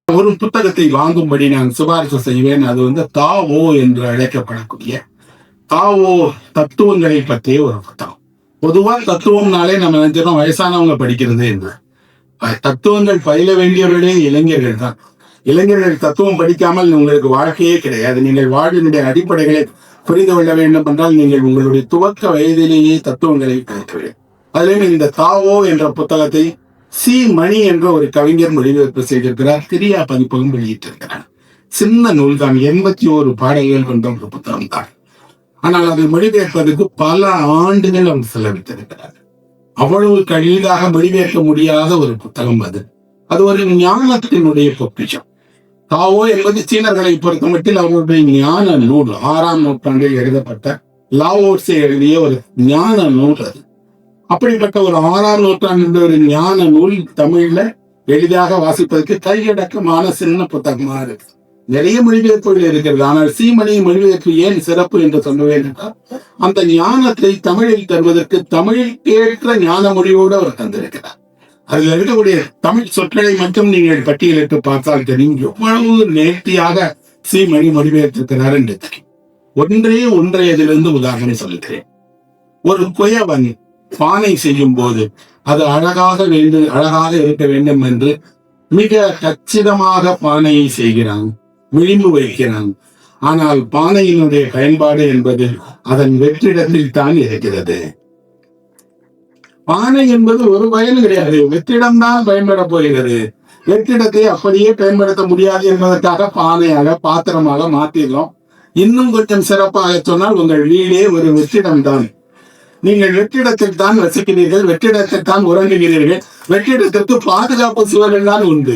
ஒரு புத்தகத்தை வாங்கும்படி நான் சிபாரிசு செய்வேன். அது தாவோ என்று அழைக்கப்படக்கூடிய தாவோ தத்துவங்களை பற்றிய ஒரு புத்தகம். பொதுவா தத்துவம்னாலே நம்ம நினைச்சிடும் வயசானவங்க படிக்கிறது என்று. தத்துவங்கள் பயில வேண்டியவர்களே இளைஞர்கள் தான். இளைஞர்கள் தத்துவம் படிக்காமல் உங்களுக்கு வாழ்க்கையே கிடையாது. நீங்கள் வாழ்வினுடைய அடிப்படைகளை புரிந்து கொள்ள வேண்டும் என்றால் நீங்கள் உங்களுடைய துவக்க வயதிலேயே தத்துவங்களை படிக்க வேண்டும். அதிலும் இந்த தாவோ என்ற புத்தகத்தை சி மணி என்ற ஒரு கவிஞர் மொழிபெயர்ப்பு செய்திருக்கிறார். திரியா பதிப்பகம் வெளியிட்டிருக்கிறார். சின்ன நூல் தான், 81 பாடல்கள் கொண்ட ஒரு புத்தகம் தான். ஆனால் அதை மொழிபெயர்ப்பதற்கு பல ஆண்டுகள் அவர் செலவிட்டிருக்கிறார். அவ்வளவு எளிதாக மொழிபெயர்க்க முடியாத ஒரு புத்தகம் அது. அது ஒரு ஞானத்தினுடைய பொக்கிஷம். தாவோ என்பது சீனர்களை பொறுத்த மட்டில் அவர்களுடைய ஞான நூல். 6ஆம் நூற்றாண்டில் எழுதப்பட்ட லாவோட்ஸே எழுதிய ஒரு ஞான நூல் அது. அப்படிப்பட்ட ஒரு 6ஆம் நூற்றாண்டு ஒரு ஞான நூல் தமிழ்ல எளிதாக வாசிப்பதற்கு கையடக்கமான சின்ன புத்தகமா இருக்கு. நிறைய மொழிபெயர்ப்புகள் இருக்கிறது. ஆனால் சீமணி மொழிபெயர்ப்பு ஏன் சிறப்பு என்று சொல்லுவேன் என்றால், அந்த ஞானத்தை தமிழில் தருவதற்கு தமிழுக்கேற்ற ஞான மொழியோடு அவர் தந்திருக்கிறார். அதில் இருக்கக்கூடிய தமிழ் சொற்களை மட்டும் நீங்கள் பட்டியலிட்டு பார்த்தால் தெரியும் எவ்வளவு நேர்த்தியாக சீமணி மொழிபெயர்த்திருக்கிறார் என்று தெரியும். ஒன்றை அதிலிருந்து உதாரணம் சொல்லுகிறேன். ஒரு குயவன் பானை செய்யும் போது அது அழகாக இருக்க வேண்டும் என்று மிக கச்சிதமாக பானையை செய்கிறான், விளிம்பு வைக்கிறான். ஆனால் பானையினுடைய பயன்பாடு என்பது அதன் வெற்றிடத்தில் தான் இருக்கிறது. பானை என்பது ஒரு பயன் கிடையாது, வெற்றிடம்தான் பயன்பட போகிறது. வெற்றிடத்தை அப்படியே பயன்படுத்த முடியாது என்பதற்காக பானையாக பாத்திரமாக மாற்றிடலாம். இன்னும் கொஞ்சம் சிறப்பாக சொன்னால் உங்கள் வீடே ஒரு வெற்றிடம்தான். நீங்கள் வெற்றிடத்தில் தான் வசிக்கிறீர்கள், வெற்றிடத்தில் தான் உறங்குகிறீர்கள். வெற்றிடத்திற்கு பாதுகாப்பு சுவர்கள் தான் உண்டு.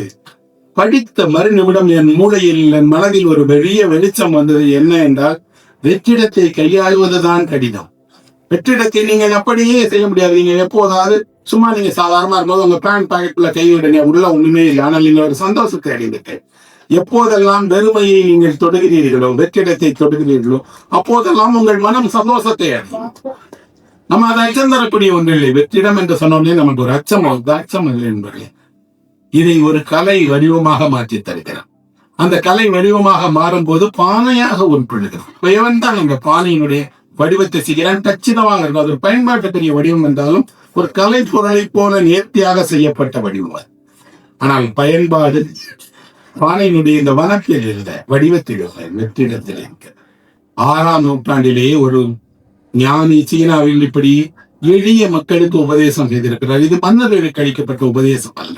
படித்த மறுநிமிடம் என் மூளையில், என் மனதில் ஒரு பெரிய வெளிச்சம் வந்தது. என்ன என்றால், வெற்றிடத்தை கையாளுவதுதான் கடினம். வெற்றிடத்தை நீங்கள் அப்படியே செய்ய முடியாது. நீங்க எப்போதாவது சும்மா நீங்க சாதாரணமா இருக்கும்போது உங்க பேண்ட் பாக்கெட்ல கை விடுங்க, உள்ள ஒண்ணுமே இல்லை. ஆனால் நீங்கள் ஒரு சந்தோஷத்தை அடைவீர்கள். எப்போதெல்லாம் வெறுமையை நீங்கள் தொடுகிறீர்களோ, வெற்றிடத்தை தொடுகிறீர்களோ, அப்போதெல்லாம் உங்கள் மனம் சந்தோஷத்தை அடையும். நம்ம அதை அச்சம் தரக்கூடிய ஒன்று இல்லை. வெற்றிடம் என்று சொன்னோம்னே நமக்கு ஒரு அச்சம் இல்லை என்பது. இதை ஒரு கலை வடிவமாக மாற்றி தருகிறோம். அந்த கலை வடிவமாக மாறும் போது பானையாக உட்படுகிறோம். இவன் தான் அந்த பானையினுடைய வடிவத்தை செய்கிறான். கச்சிதமாக இருக்கும். அது பயன்பாட்டுக்குரிய வடிவம் என்றாலும் ஒரு கலை பொருளை போல நேர்த்தியாக செய்யப்பட்ட வடிவம். ஆனால் பயன்பாடு பானையினுடைய இந்த வனத்தில் இல்லை, வடிவத்தில் இல்லை, வெற்றிடத்தில் இருக்கு. 6ஆம் நூற்றாண்டிலேயே ஒரு ஞானி சீனாவில் இப்படி எளிய மக்களுக்கு உபதேசம் செய்திருக்கிறார். இது மன்னர்களுக்கு அளிக்கப்பட்ட உபதேசம் அல்ல,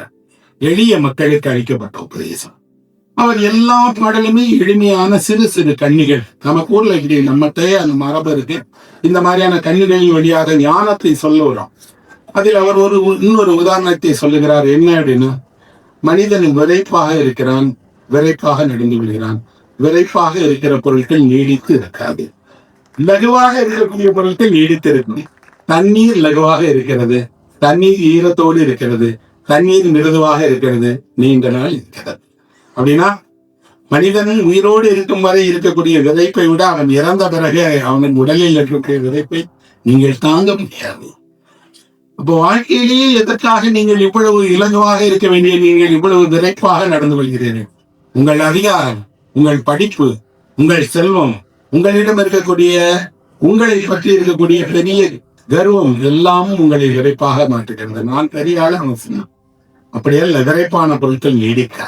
எளிய மக்களுக்கு அளிக்கப்பட்ட உபதேசம். அவர் எல்லா பாடலுமே எளிமையான சிறு சிறு கன்னிகள். நமக்கு ஊர்ல நம்மகிட்ட அந்த மரபு இருக்கு. இந்த மாதிரியான கன்னிகளின் வழியாக ஞானத்தை சொல்ல வரும். அதில் அவர் இன்னொரு உதாரணத்தை சொல்லுகிறார். என்ன அப்படின்னா, மனிதன் விரைப்பாக இருக்கிறான், விரைப்பாக நடந்து விடுகிறான். விரைப்பாக இருக்கிற பொருட்கள் நீடித்து இருக்காது. லகுவாக இருக்கக்கூடிய பொருட்கள் நீடித்து இருக்கும். தண்ணீர் லகுவாக இருக்கிறது, தண்ணீர் ஈரத்தோடு இருக்கிறது, தண்ணீர் மிருதுவாக இருக்கிறது, நீண்ட நாள் இருக்கிறது. அப்படின்னா மனிதன் உயிரோடு இருக்கும் வரை இருக்கக்கூடிய விதைப்பை விட அவன் இறந்த பிறகு அவன் உடலில் இருக்கக்கூடிய விதைப்பை நீங்கள் தாங்க முடியாது. அப்போ வாழ்க்கையிலேயே எதற்காக நீங்கள் இவ்வளவு இலகுவாக இருக்க வேண்டிய நீங்கள் இவ்வளவு விரைப்பாக நடந்து கொள்கிறீர்கள்? உங்கள் அதிகாரம், உங்கள் படிப்பு, உங்கள் செல்வம், உங்களிடம் இருக்கக்கூடிய உங்களை பற்றி இருக்கக்கூடிய பெரிய கர்வம் எல்லாம் உங்களை விரைப்பாக மாற்றுகிறது. நான் பெரிய ஆளு அவசியம் அப்படியல்ல, விரைப்பான பொருட்கள் நீடிக்க.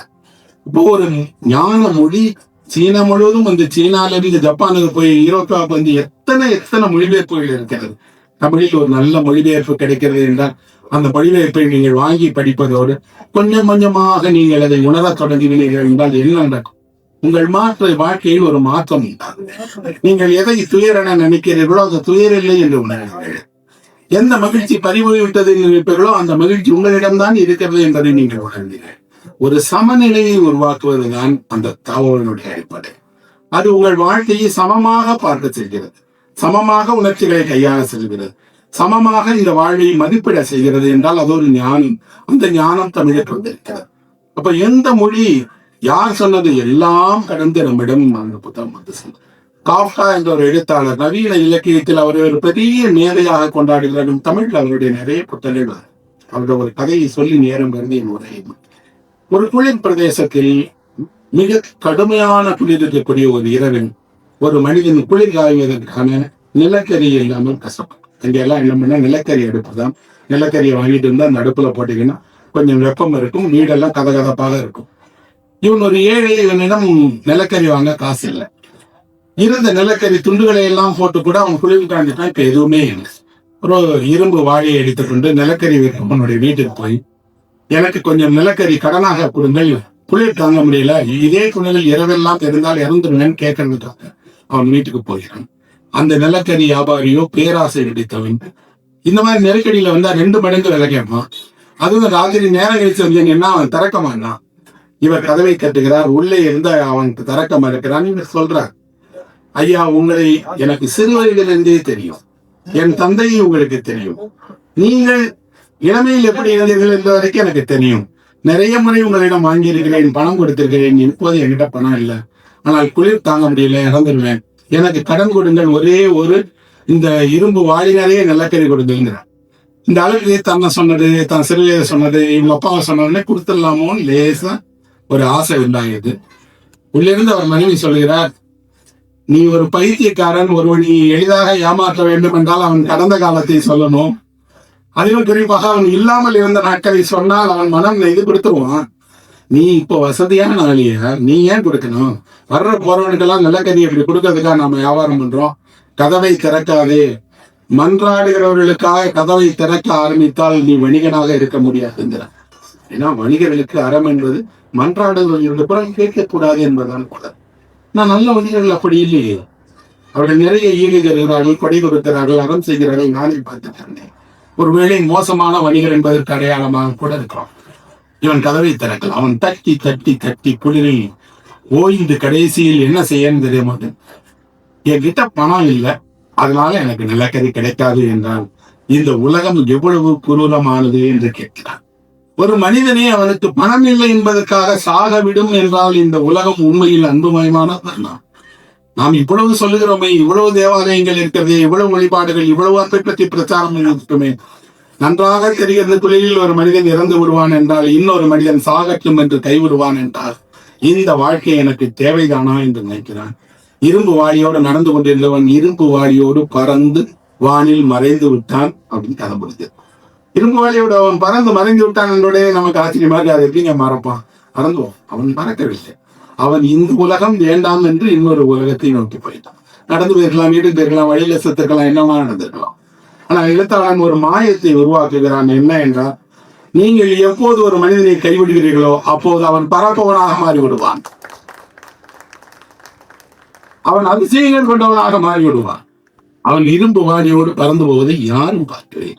இப்போ ஒரு ஞான மொழி சீனா முழுவதும் வந்து, சீனால இருந்து ஜப்பானுக்கு போய் யூரோப்பாவுக்கு வந்து எத்தனை மொழிபெயர்ப்புகள் இருக்கிறது. தமிழில் ஒரு நல்ல மொழிபெயர்ப்பு கிடைக்கிறது என்றால் அந்த மொழிபெயர்ப்பை நீங்கள் வாங்கி படிப்பதோடு கொஞ்சம் கொஞ்சமாக நீங்கள் அதை உணர தொடங்கினீர்கள் என்றால் என்ன நடக்கும்? உங்கள் வாழ்க்கையில் ஒரு மாற்றம் உண்டாகும். நீங்கள் எதை துயரென நினைக்கிறீர்களோ அது துயரில்லை என்று உணர்கிறீர்கள். எந்த மகிழ்ச்சி பறிபோய்விட்டது என்று நினைப்பீர்களோ அந்த மகிழ்ச்சி உங்களிடம்தான் இருக்கிறது என்பதை நீங்கள் உணர்ந்தீர்கள். ஒரு சமநிலையை உருவாக்குவதுதான் அந்த தாவோனுடைய அடிப்படை. அது உங்கள் வாழ்க்கையை சமமாக பார்க்க செய்கிறது, சமமாக உணர்ச்சிகளை கையாள செல்கிறது, சமமாக இந்த வாழ்வை மதிப்பிட செய்கிறது என்றால் அது ஒரு ஞானம். அந்த ஞானம் தமிழுக்கு வந்திருக்கிறது. அப்ப எந்த மொழி யார் சொன்னது எல்லாம் கடந்து நம்மிடம் அந்த புத்தகம் வந்து சொன்னது. காஃப்கா என்ற ஒரு எழுத்தாளர் நவீன இலக்கியத்தில் அவர் ஒரு பெரிய மேதையாக கொண்டாடுகிறார். தமிழில் அவருடைய நிறைய புத்தகங்கள். அவருடைய ஒரு கதையை சொல்லி நேரம் கருதி என் உரையை ஒரு குளிர் பிரதேசத்தில் மிக கடுமையான குளிர் இருக்கக்கூடிய ஒரு இரவில் ஒரு மனிதன் குளிர் காய்வதற்கான நிலக்கரி இல்லாமல் கஷ்டப்படும். இங்கெல்லாம் என்ன பண்ணா நிலக்கரி அடுப்பு தான். நிலக்கரியை வாங்கிட்டு இருந்தா அந்த அடுப்புல போட்டீங்கன்னா கொஞ்சம் வெப்பம் இருக்கும், வீடெல்லாம் கதகதப்பாக இருக்கும். இவன் ஒரு ஏழை, இவனிடம் நிலக்கரி வாங்க காசு இல்லை. இருந்த நிலக்கரி துண்டுகளை எல்லாம் போட்டு கூட அவன் குளிர் காய்ஞ்சிட்டான். இப்ப எதுவுமே இல்லை. ஒரு இரும்பு வாழையை எடுத்துக்கொண்டு நிலக்கரி விற்பவனுடைய வீட்டுக்கு போய் எனக்கு கொஞ்சம் நிலக்கரி கடனாக கொடுங்கள், குளிர் தாங்க முடியல, இதே குளிரில் இரவெல்லாம் தெரிந்தால் இறந்துருவேன்னு கேட்கறதுக்காக அவன் வீட்டுக்கு போகிறான். அந்த நிலக்கரி வியாபாரியோ பேராசை பிடித்தவன். இந்த மாதிரி நெருக்கடியில வந்தா 2 மடங்கு விலை கேட்பான். அதுவும் ராத்திரி நேரம் கழிச்சு வந்தீங்கன்னா அவன் திறக்க மாட்டான். இவர் கதவை கட்டுகிறார். உள்ளே இருந்த அவனுக்கு திறக்க மறுக்கிறான். இவர் சொல்றார், ஐயா, உங்களை எனக்கு சிறு வயதிலிருந்தே தெரியும், என் தந்தையை உங்களுக்கு தெரியும், நீங்கள் இளமையில் எப்படி இருந்தீர்கள் என்ற வரைக்கும் எனக்கு தெரியும். நிறைய முறை உங்களிடம் வாங்கியிருக்கிறேன், பணம் கொடுத்திருக்கிறேன். இப்போது என்கிட்ட பணம் இல்லை, ஆனால் குளிர் தாங்க முடியல, இறந்துருவேன், எனக்கு கடன் கொடுங்கள், ஒரே ஒரு இந்த இரும்பு வாழி நிறைய நிலக்கரி கொடுங்கிறார். இந்த அளவுக்கு தன்னை சொன்னது, தன் சிறுவயதை சொன்னது, இவங்க அப்பாவை சொன்னதுன்னே கொடுத்துடலாமோன்னு லேசா ஒரு ஆசை உண்டாகியது. உள்ளிருந்து அவர் மனைவி சொல்கிறார், நீ ஒரு பைத்தியக்காரன், ஒருவனை எளிதாக ஏமாற்ற வேண்டும் என்றால் அவன் கடந்த காலத்தை சொல்லணும், அதிலும் குறிப்பாக அவன் இல்லாமல் இருந்த நாட்களை சொன்னால் அவன் மனம் இது கொடுத்துருவான். நீ இப்போ வசதியான நாளிய நீ ஏன் கொடுக்கணும்? வர்ற போறவனுக்கெல்லாம் நிலக்கரி இப்படி கொடுக்கறதுக்காக நாம வியாபாரம் பண்றோம். கதவை திறக்காதே, மன்றாடுகிறவர்களுக்காக கதவை திறக்க ஆரம்பித்தால் நீ வணிகனாக இருக்க முடியாதுங்கிற. ஏன்னா வணிகர்களுக்கு அறம் என்பது மன்றாடுகிறவர்களுக்கு புறம் கேட்கக்கூடாது என்பதுதான் கூட. நான் நல்ல வணிகர்கள் அப்படி இல்லையே. அவர்கள் நிறைய ஈடு தருகிறார்கள், கொடை கொடுக்கிறார்கள், அறம் செய்கிறார்கள். நானே பார்த்துக்கிறேன். ஒருவேளை மோசமான வணிகர் என்பதற்கு அடையாளமாக கூட இருக்கிறோம். இவன் கதவை திறக்கலாம். அவன் தட்டி தட்டி தட்டி குளிரில் ஓய்ந்து கடைசியில் என்ன செய்யன்னு தெரிய மாட்டேன். என்கிட்ட பணம் இல்லை, அதனால எனக்கு நிலக்கரி கிடைக்காது என்றால் இந்த உலகம் எவ்வளவு குரூரமானது என்று கேட்கிறான். ஒரு மனிதனே அவனுக்கு பணம் இல்லை என்பதற்காக சாக விடும் என்றால் இந்த உலகம் உண்மையில் அன்புமயமானது. நாம் இவ்வளவு சொல்லுகிறோமே, இவ்வளவு தேவாலயங்கள் இருக்கிறது, இவ்வளவு வழிபாடுகள், இவ்வளவு அப்பை பற்றி பிரச்சாரம் இருக்குமே, நன்றாக தெரிகிறது குளிரில் ஒரு மனிதன் இறந்து விடுவான் என்றால் இன்னொரு மனிதன் சாகட்டும் என்று கைவிடுவான் என்றால் இந்த வாழ்க்கை எனக்கு தேவைதானா என்று நினைக்கிறான். இரும்பு வாளியோடு நடந்து கொண்டிருந்தவன் இரும்பு வாளியோடு பறந்து வானில் மறைந்து விட்டான் அப்படின்னு கதை முடிஞ்சது. இரும்பு வாளியோடு அவன் பறந்து மறைந்து விட்டான் என்றோடே நமக்கு ஆச்சரியமாக அது எப்படிங்க மறப்பான்? மறந்துவோம். அவன் மறக்கவில்லை. அவன் இந்த உலகம் வேண்டாம் என்று இன்னொரு உலகத்தை நோக்கி போயிட்டான். நடந்து போயிருக்கலாம், வீட்டுக்கு போயிருக்கலாம், வழியில செத்துக்கலாம், என்னமா நடந்திருக்கலாம். ஆனால் எழுத்தாளன் ஒரு மாயத்தை உருவாக்குகிறான். என்ன என்றால், நீங்கள் எப்போது ஒரு மனிதனை கைவிடுகிறீர்களோ அப்போது அவன் பறப்பவனாக மாறிவிடுவான், அவன் அதிசயங்கள் கொண்டவனாக மாறிவிடுவான். அவன் இரும்பு வாடியோடு பறந்து போவதை யாரும் பார்க்கிறேன்.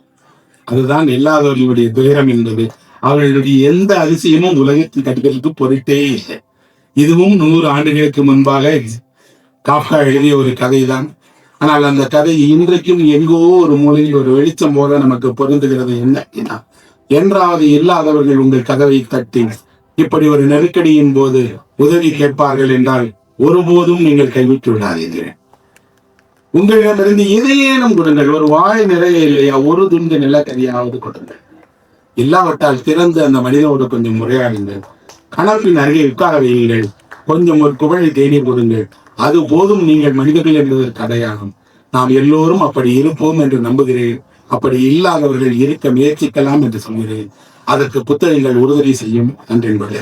அதுதான் இல்லாதவர்களுடைய துயரம் என்பது. அவர்களுடைய எந்த அதிசயமும் உலகத்தில் கட்டுகளுக்கு பொருட்டே இல்லை. இதுவும் 100 ஆண்டுகளுக்கு முன்பாக காஃபா எழுதிய ஒரு கதைதான். ஆனால் அந்த கதை இன்றைக்கும் எங்கோ ஒரு மூலையில் ஒரு வெளிச்சம் போல நமக்கு பொருந்துகிறது. என்ன என்றாவது இல்லாதவர்கள் உங்கள் கதவை தட்டி இப்படி ஒரு நெருக்கடியின் போது உதவி கேட்பார்கள் என்றால் ஒருபோதும் நீங்கள் கைவிட்டு விடாதீர்கள். உங்களிடமிருந்து எதையேனும் கொடுங்கள். ஒரு வாய் நிறைய இல்லையா, ஒரு துண்டு நிலக்கரியாவது கொடுங்கள். இல்லாவிட்டால் திறந்து அந்த மனிதனோடு கொஞ்சம் உரையாடுங்கள். கணக்கின் அருகே உட்கார வையுங்கள். கொஞ்சம் ஒரு குவளை தேநீர் கொடுங்கள். அது போதும் நீங்கள் மனிதர்கள் என்பதற்கு அடையாளம். நாம் எல்லோரும் அப்படி இருப்போம் என்று நம்புகிறேன். அப்படி இல்லாதவர்கள் இருக்க முயற்சிக்கலாம் என்று சொல்கிறேன். அதற்கு புத்தகங்கள் உறுதுணை செய்யும். நன்றி என்பதை